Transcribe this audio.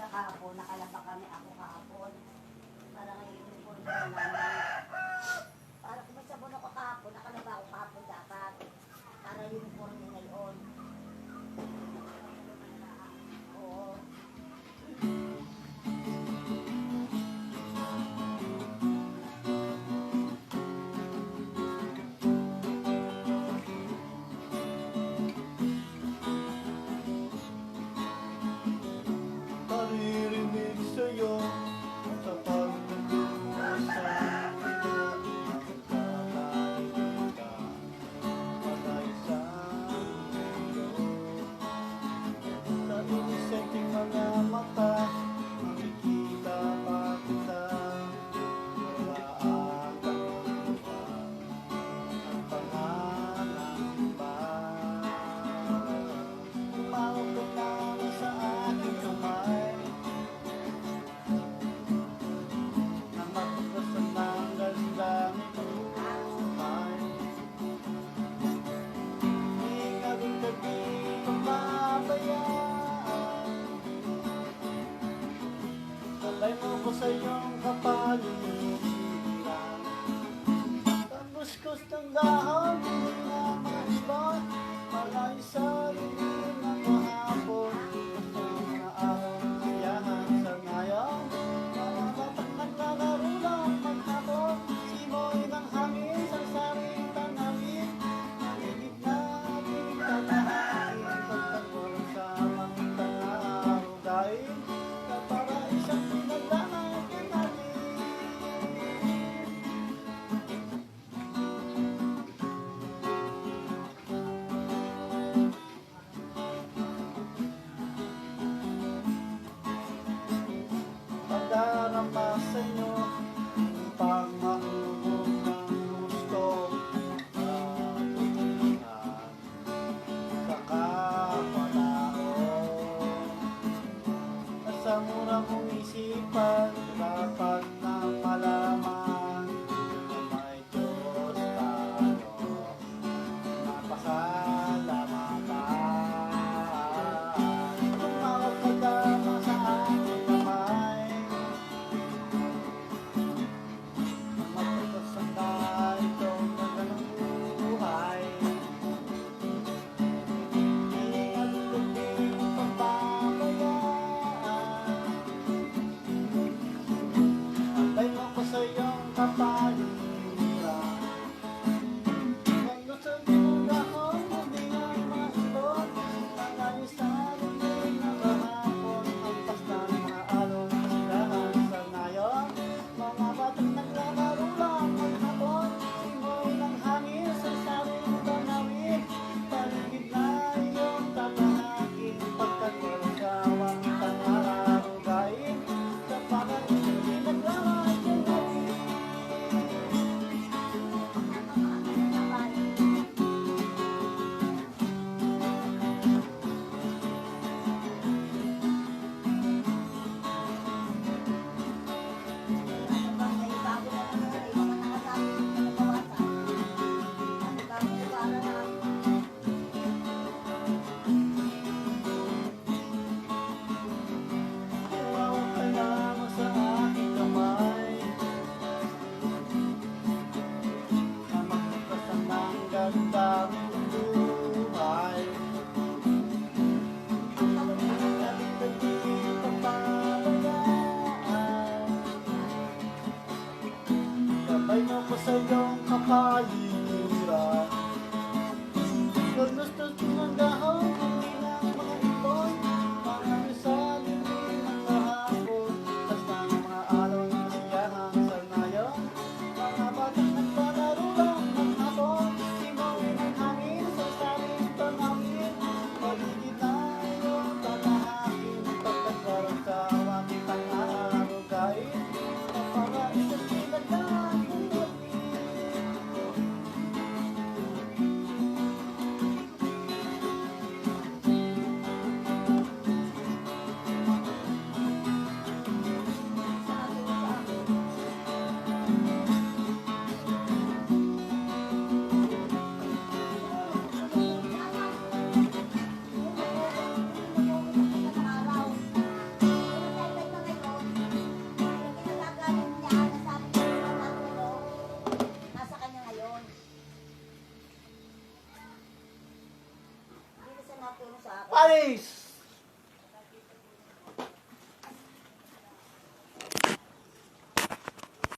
kahapon, nakalaba kami ako kahapon. Para ngayon yung po namin. Para kung may sabon ako kahapon, nakalaba ako kahapon dapat. Para yung po ngayon. Oo. Naririnig sa'yo kapag nandun sa ilong nakakarinig ka patay sa mundo. Sa inisenting mga mata nakikita pa kita. Wala ang kakaiba at pangangamba. Tumawag ka lamang sa aking kamay na magpasan ng ganda nitong buhay. Di gawing gabi papabayaan. Sabay mo ko sa iyong kapaligiran. Pagkuskus ng dahon, hindi na maibot. Malay sa lilim ng mahapon. Gusto na akong siyahan sa ngayon. Malapatang naglalaro maghapon. Simoy ng hangin sa saring tanawin. Narinig na tinig tatahain. Pagtagulong sa mga araw dahil na para isang pinagdanay natin. Padarama sa inyo pag mahulog ng gusto at tutingan sa kapalao. Sa mura mong isipan dapat na malaman na may Diyos tayo napasalamatan. Tumawag ka lamang sa aking kamay. Magpapasang tayo itong magandang buhay. Hindi ka lulubing papabayaan. Paris!